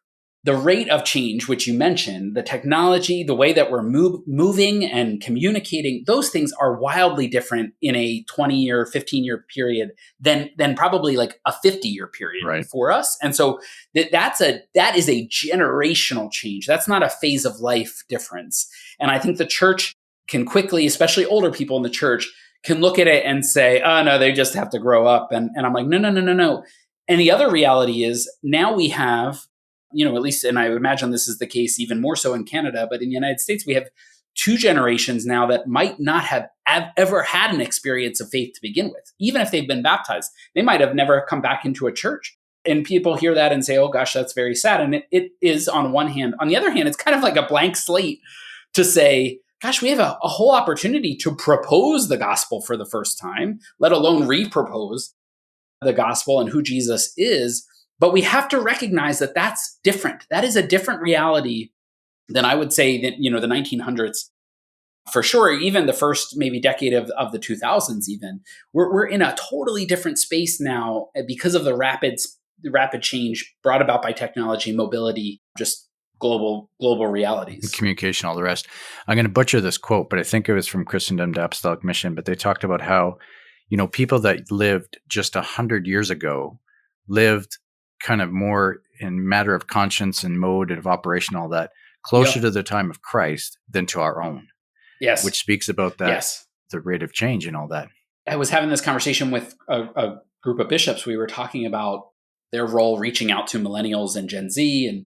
the rate of change, which you mentioned, the technology, the way that we're moving and communicating, those things are wildly different in a 20-year, 15-year period than probably like a 50-year period for us. And so that is a generational change. That's not a phase of life difference. And I think the church can quickly, especially older people in the church, can look at it and say, oh, no, they just have to grow up. And I'm like, no. And the other reality is now we have, at least, and I imagine this is the case even more so in Canada, but in the United States, we have 2 generations now that might not have ever had an experience of faith to begin with. Even if they've been baptized, they might have never come back into a church. And people hear that and say, oh gosh, that's very sad. And it is on one hand. On the other hand, it's kind of like a blank slate to say, gosh, we have a whole opportunity to propose the gospel for the first time, let alone repropose the gospel and who Jesus is. But we have to recognize that that's different. That is a different reality than I would say that, the 1900s, for sure, even the first maybe decade of the 2000s even. We're in a totally different space now because of the rapid change brought about by technology, mobility, just global realities. Communication, all the rest. I'm going to butcher this quote, but I think it was from Christendom to Apostolic Mission, but they talked about how, people that lived just 100 years ago lived kind of more in matter of conscience and mode of operation, all that, closer to the time of Christ than to our own. Yes. Which speaks about that, the rate of change and all that. I was having this conversation with a group of bishops. We were talking about their role reaching out to millennials and Gen Z.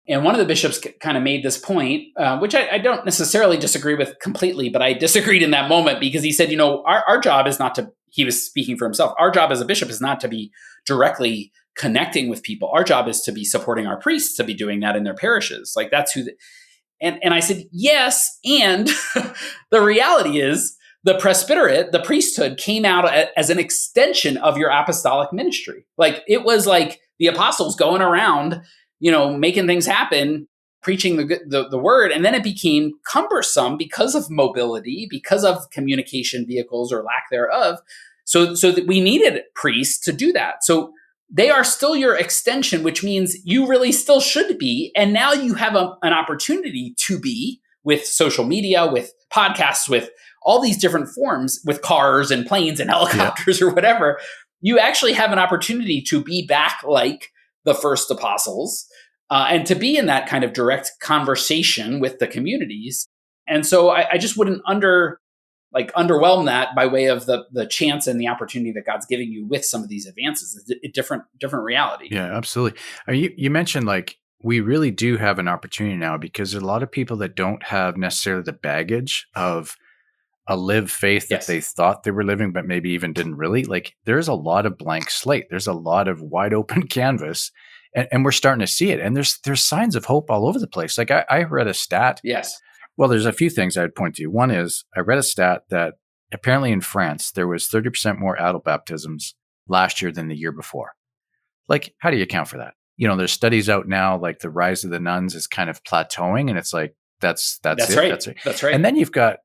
And one of the bishops kind of made this point, which I don't necessarily disagree with completely, but I disagreed in that moment because he said, our job is not to, he was speaking for himself, our job as a bishop is not to be directly connecting with people. Our job is to be supporting our priests, to be doing that in their parishes. Like that's who, and I said, yes. And the reality is the presbyterate, the priesthood came out as an extension of your apostolic ministry. Like it was like the apostles going around, making things happen, preaching the word. And then it became cumbersome because of mobility, because of communication vehicles or lack thereof. So that we needed priests to do that. So they are still your extension, which means you really still should be. And now you have an opportunity to be with social media, with podcasts, with all these different forms, with cars and planes and helicopters or whatever. You actually have an opportunity to be back like the first apostles and to be in that kind of direct conversation with the communities. And so I just wouldn't underwhelm that by way of the chance and the opportunity that God's giving you with some of these advances. It's a different reality. Yeah, absolutely. You mentioned we really do have an opportunity now because there's a lot of people that don't have necessarily the baggage of a lived faith that they thought they were living, but maybe even didn't really. There's a lot of blank slate. There's a lot of wide open canvas, and we're starting to see it. And there's signs of hope all over the place. I read a stat. Yes. Well, there's a few things I would point to. One is I read a stat that apparently in France, there was 30% more adult baptisms last year than the year before. How do you account for that? There's studies out now, the rise of the nuns is kind of plateauing, and it's that's it. Right. That's right. And then you've got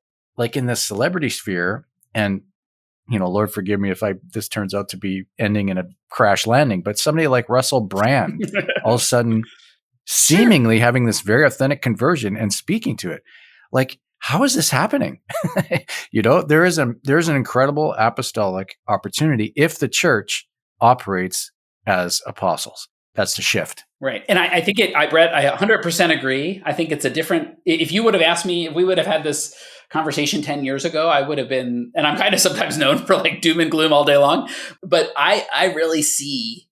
in the celebrity sphere, and Lord forgive me if this turns out to be ending in a crash landing, but somebody like Russell Brand all of a sudden seemingly having this very authentic conversion and speaking to it. How is this happening? There is an incredible apostolic opportunity if the church operates as apostles. That's the shift. Right. And I think Brett, I 100% agree. I think it's a different, if you would have asked me, if we would have had this conversation 10 years ago, I would have been, and I'm kind of sometimes known for doom and gloom all day long, but I really see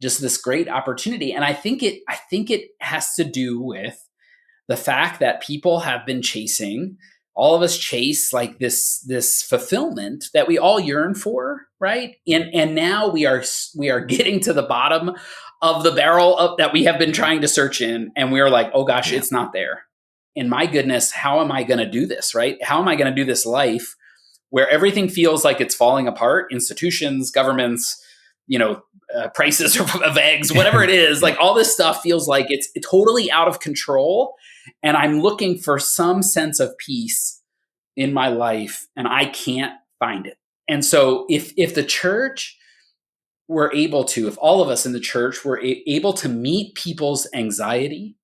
just this great opportunity. And I think it has to do with the fact that people have been chasing, all of us chase this fulfillment that we all yearn for, right? And now we are getting to the bottom of the barrel that we have been trying to search in, and we are like, oh gosh, it's not there. And my goodness, how am I going to do this, right? How am I going to do this life where everything feels like it's falling apart, institutions, governments, prices of eggs, whatever it is, like all this stuff feels like it's totally out of control. And I'm looking for some sense of peace in my life, and I can't find it. And so if the church were able to, if all of us in the church were able to meet people's anxiety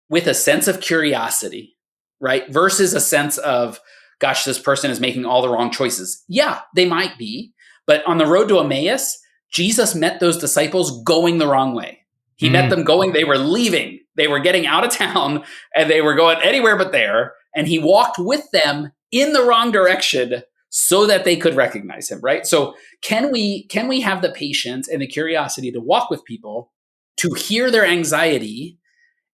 with a sense of curiosity, right? Versus a sense of, gosh, this person is making all the wrong choices. Yeah, they might be. But on the road to Emmaus, Jesus met those disciples going the wrong way. He met them going, they were leaving. They were getting out of town and they were going anywhere but there. And he walked with them in the wrong direction so that they could recognize him, right? So can we have the patience and the curiosity to walk with people, to hear their anxiety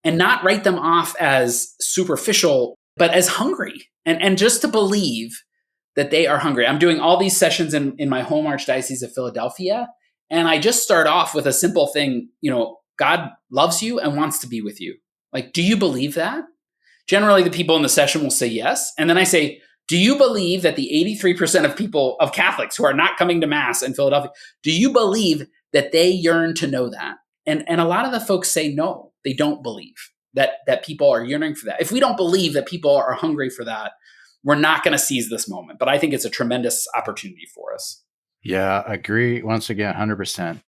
and not write them off as superficial, but as hungry, and just to believe that they are hungry. I'm doing all these sessions in my home Archdiocese of Philadelphia. And I just start off with a simple thing, God loves you and wants to be with you. Like, do you believe that? Generally, the people in the session will say yes. And then I say, do you believe that the 83% of Catholics who are not coming to Mass in Philadelphia, do you believe that they yearn to know that? And a lot of the folks say no, they don't believe that people are yearning for that. If we don't believe that people are hungry for that, we're not going to seize this moment. But I think it's a tremendous opportunity for us. Yeah, I agree. Once again, 100%.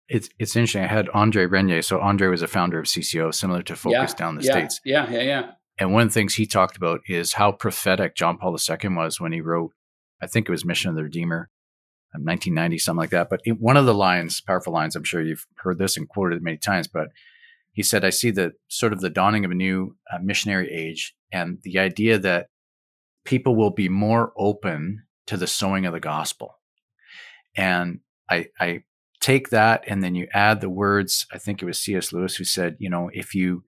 It's interesting. I had Andre Renier. So Andre was a founder of CCO, similar to Focus down the States. Yeah. And one of the things he talked about is how prophetic John Paul II was when he wrote, I think it was Mission of the Redeemer, 1990, something like that. But one of the lines, powerful lines, I'm sure you've heard this and quoted it many times, but he said, I see the sort of the dawning of a new missionary age, and the idea that people will be more open to the sowing of the gospel. And I take that, and then you add the words, I think it was C.S. Lewis who said, if you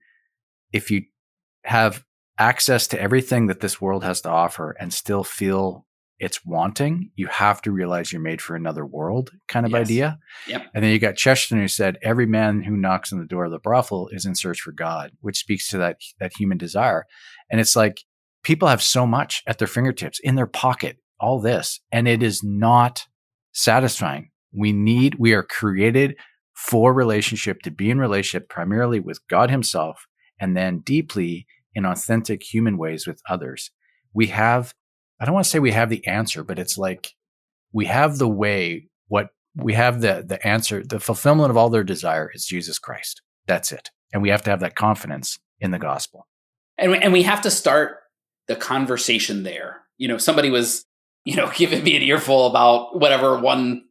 have access to everything that this world has to offer and still feel it's wanting, you have to realize you're made for another world kind of idea. Yep. And then you got Chesterton who said, every man who knocks on the door of the brothel is in search for God, which speaks to that human desire. And it's like people have so much at their fingertips, in their pocket, all this, and it is not satisfying. We are created for relationship, to be in relationship primarily with God himself, and then deeply in authentic human ways with others. I don't want to say we have the answer, but it's like we have the way. What we have the answer, the fulfillment of all their desire is Jesus Christ. That's it. And we have to have that confidence in the gospel. And we have to start the conversation there. Somebody was, giving me an earful about whatever one,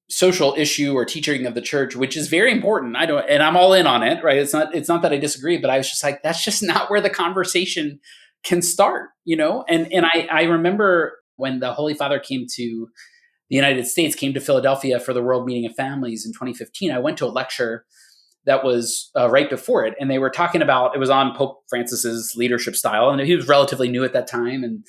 social issue or teaching of the church, which is very important. And I'm all in on it, right? It's not that I disagree, but I was just like, that's just not where the conversation can start, And I remember when the Holy Father came to the United States, came to Philadelphia for the World Meeting of Families in 2015, I went to a lecture that was right before it. And they were talking about, it was on Pope Francis's leadership style. And he was relatively new at that time.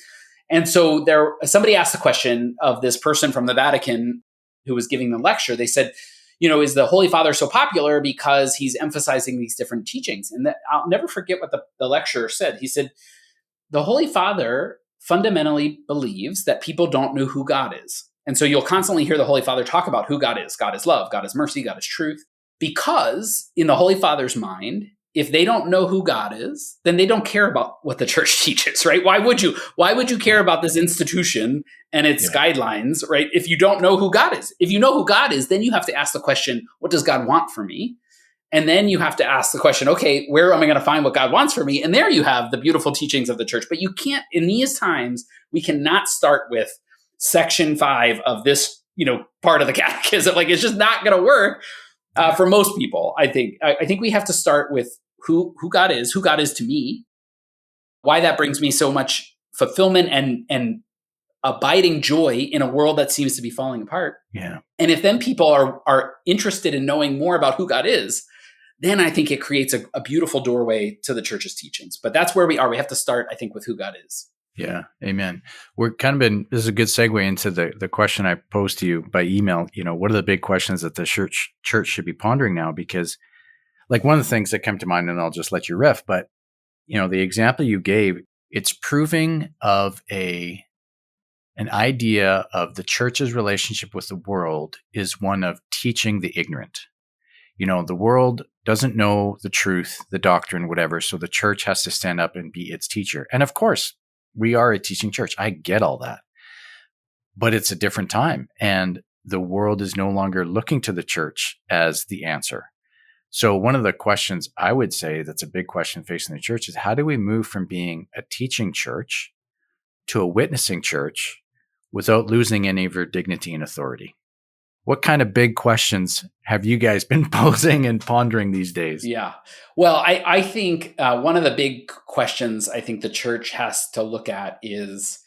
And so somebody asked the question of this person from the Vatican who was giving the lecture. They said, is the Holy Father so popular because he's emphasizing these different teachings? And I'll never forget what the lecturer said. He said, the Holy Father fundamentally believes that people don't know who God is. And so you'll constantly hear the Holy Father talk about who God is. God is love, God is mercy, God is truth. Because in the Holy Father's mind, if they don't know who God is, then they don't care about what the church teaches, right? Why would you? Why would you care about this institution and its guidelines, right? If you don't know who God is. If you know who God is, then you have to ask the question, what does God want for me? And then you have to ask the question, okay, where am I going to find what God wants for me? And there you have the beautiful teachings of the church. But you can't, in these times, we cannot start with section 5 of this, part of the catechism. Like, it's just not going to work for most people. I think we have to start with who God is to me, why that brings me so much fulfillment and abiding joy in a world that seems to be falling apart. Yeah. And if then people are interested in knowing more about who God is, then I think it creates a beautiful doorway to the church's teachings. But that's where we are. We have to start, I think, with who God is. Yeah. Amen. We're this is a good segue into the question I posed to you by email. What are the big questions that the church should be pondering now? Because like one of the things that come to mind, and I'll just let you riff, but the example you gave, it's proving of a an idea of the church's relationship with the world is one of teaching the ignorant. The world doesn't know the truth, the doctrine, whatever, so the church has to stand up and be its teacher. And of course, we are a teaching church. I get all that. But it's a different time, and the world is no longer looking to the church as the answer. So one of the questions I would say that's a big question facing the church is, how do we move from being a teaching church to a witnessing church without losing any of your dignity and authority? What kind of big questions have you guys been posing and pondering these days? Yeah. Well, I think one of the big questions I think the church has to look at is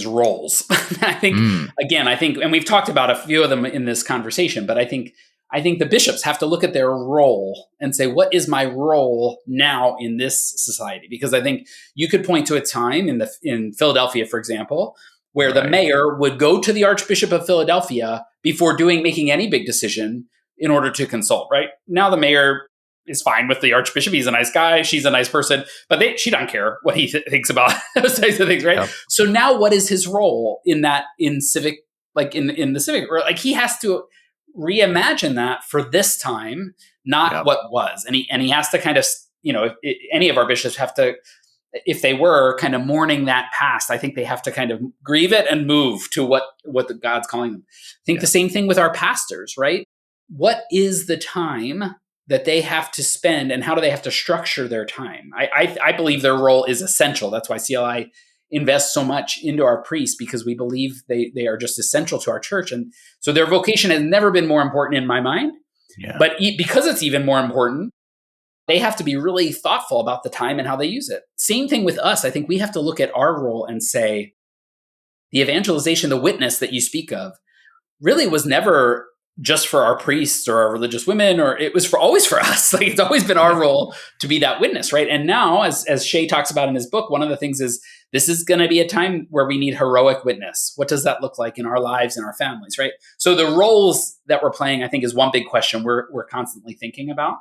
roles. I think, and we've talked about a few of them in this conversation, but I think the bishops have to look at their role and say, what is my role now in this society? Because I think you could point to a time in Philadelphia, for example, where the mayor would go to the Archbishop of Philadelphia before making any big decision in order to consult, right? Now the mayor is fine with the Archbishop. He's a nice guy. She's a nice person, but she don't care what he thinks about those types of things, right? Yep. So now what is his role in civic, like in the civic, or like he has to reimagine that for this time, not what was. And he has to kind of, if any of our bishops have to, if they were kind of mourning that past, I think they have to kind of grieve it and move to what God's calling them. I think the same thing with our pastors, right? What is the time that they have to spend, and how do they have to structure their time? I believe their role is essential. That's why CLI invests so much into our priests, because we believe they are just essential to our church. And so their vocation has never been more important in my mind. Yeah. But because it's even more important, they have to be really thoughtful about the time and how they use it. Same thing with us. I think we have to look at our role and say, the evangelization, the witness that you speak of, really was never just for our priests or our religious women, or it was always for us. Like, it's always been our role to be that witness, right? And now, as Shay talks about in his book, one of the things is this is going to be a time where we need heroic witness. What does that look like in our lives and our families, right? So the roles that we're playing, I think, is one big question we're constantly thinking about.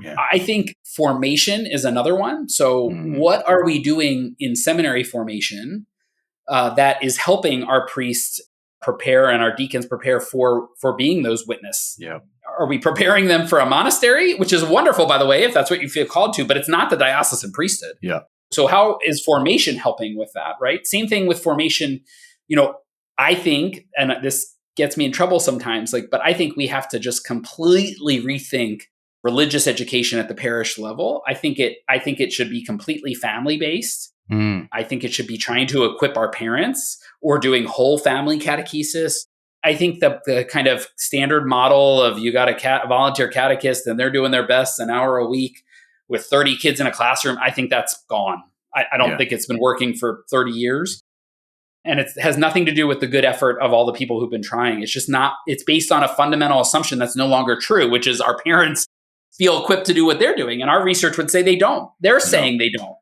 Yeah. I think formation is another one. So what are we doing in seminary formation that is helping our priests prepare and our deacons prepare for being those witness? Yeah. Are we preparing them for a monastery, which is wonderful, by the way, if that's what you feel called to, but it's not the diocesan priesthood. Yeah. So how is formation helping with that, right? Same thing with formation. I think, and this gets me in trouble sometimes, but I think we have to just completely rethink religious education at the parish level. I think it should be completely family-based. I think it should be trying to equip our parents or doing whole family catechesis. I think the kind of standard model of you got a volunteer catechist and they're doing their best an hour a week with 30 kids in a classroom, I think that's gone. I don't think it's been working for 30 years. And it has nothing to do with the good effort of all the people who've been trying. It's just not, it's based on a fundamental assumption that's no longer true, which is our parents feel equipped to do what they're doing. And our research would say they don't. They're saying they don't.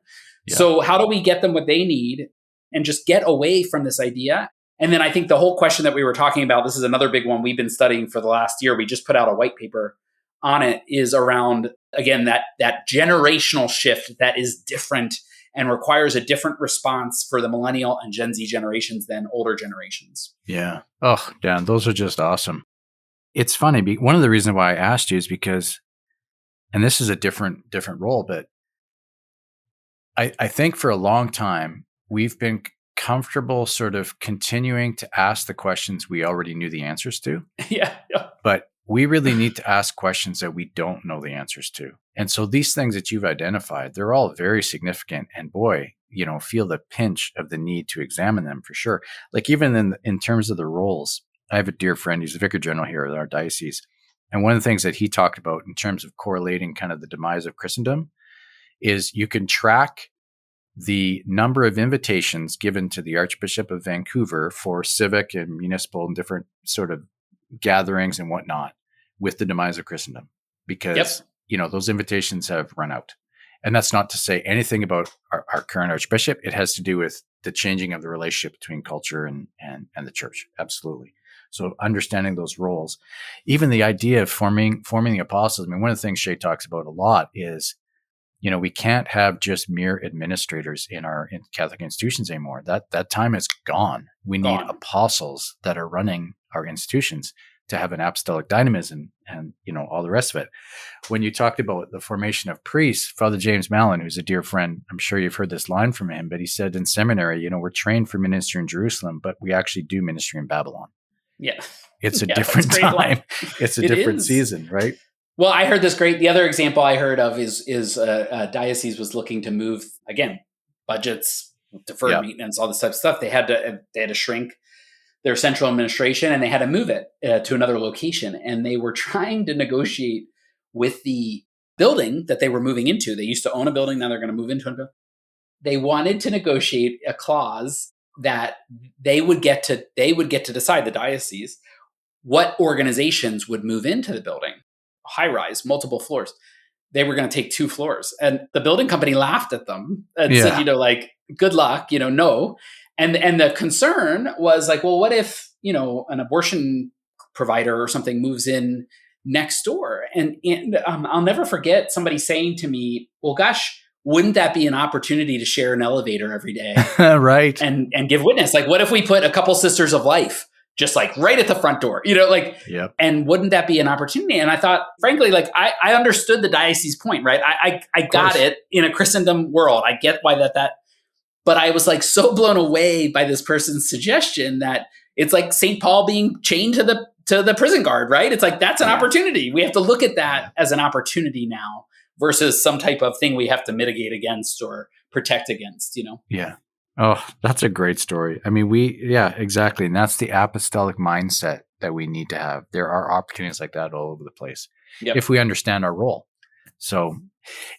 Yeah. So how do we get them what they need and just get away from this idea? And then I think the whole question that we were talking about, this is another big one we've been studying for the last year. We just put out a white paper on it, is around, again, that generational shift that is different and requires a different response for the millennial and Gen Z generations than older generations. Yeah. Oh, Dan, those are just awesome. It's funny. One of the reasons why I asked you is because, and this is a different role, but I think for a long time, we've been comfortable sort of continuing to ask the questions we already knew the answers to. Yeah. But we really need to ask questions that we don't know the answers to. And so these things that you've identified, they're all very significant. And boy, feel the pinch of the need to examine them for sure. Like even in terms of the roles, I have a dear friend, he's the vicar general here at our diocese. And one of the things that he talked about in terms of correlating kind of the demise of Christendom is you can track the number of invitations given to the Archbishop of Vancouver for civic and municipal and different sort of gatherings and whatnot with the demise of Christendom, because, those invitations have run out. And that's not to say anything about our current Archbishop. It has to do with the changing of the relationship between culture and the church. Absolutely. So understanding those roles, even the idea of forming the apostles. I mean, one of the things Shay talks about a lot is we can't have just mere administrators in our Catholic institutions anymore. That time is gone. We need apostles that are running our institutions to have an apostolic dynamism and, all the rest of it. When you talked about the formation of priests, Father James Mallon, who's a dear friend, I'm sure you've heard this line from him, but he said in seminary, we're trained for ministry in Jerusalem, but we actually do ministry in Babylon. Yeah. It's a different time. It's a different season, right? Well, I heard this the other example I heard of is a diocese was looking to move, again, budgets, deferred maintenance, all this type of stuff. They had to shrink their central administration, and they had to move it to another location. And they were trying to negotiate with the building that they were moving into. They used to own a building. Now they're going to move into a building. They wanted to negotiate a clause that they would get to decide, the diocese, what organizations would move into the building. High rise, multiple floors. They were going to take 2 floors. And the building company laughed at them and said, good luck, no. And the concern was like, well, what if, an abortion provider or something moves in next door? And I'll never forget somebody saying to me, well, gosh, wouldn't that be an opportunity to share an elevator every day? Right. And give witness? Like, what if we put a couple Sisters of Life just like right at the front door, and wouldn't that be an opportunity? And I thought, frankly, like I understood the diocese point, right? I got it in a Christendom world. I get why that, but I was like so blown away by this person's suggestion that it's like St. Paul being chained to the prison guard, right? It's like, that's an opportunity. We have to look at that as an opportunity now versus some type of thing we have to mitigate against or protect against, Yeah. Oh, that's a great story. I mean, exactly. And that's the apostolic mindset that we need to have. There are opportunities like that all over the place if we understand our role. So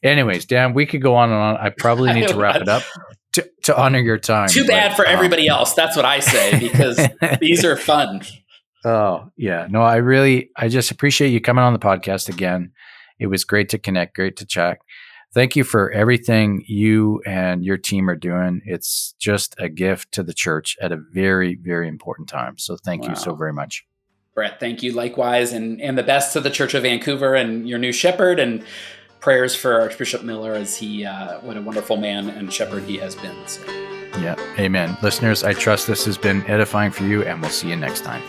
anyways, Dan, we could go on and on. I probably need to wrap it up to honor your time. Too bad for everybody else. That's what I say, because these are fun. Oh, yeah. No, I just appreciate you coming on the podcast again. It was great to connect, great to chat. Thank you for everything you and your team are doing. It's just a gift to the church at a very, very important time. So thank you so very much. Brett, thank you likewise. And the best to the Church of Vancouver and your new shepherd, and prayers for Archbishop Miller as he, what a wonderful man and shepherd he has been. So. Yeah. Amen. Listeners, I trust this has been edifying for you, and we'll see you next time.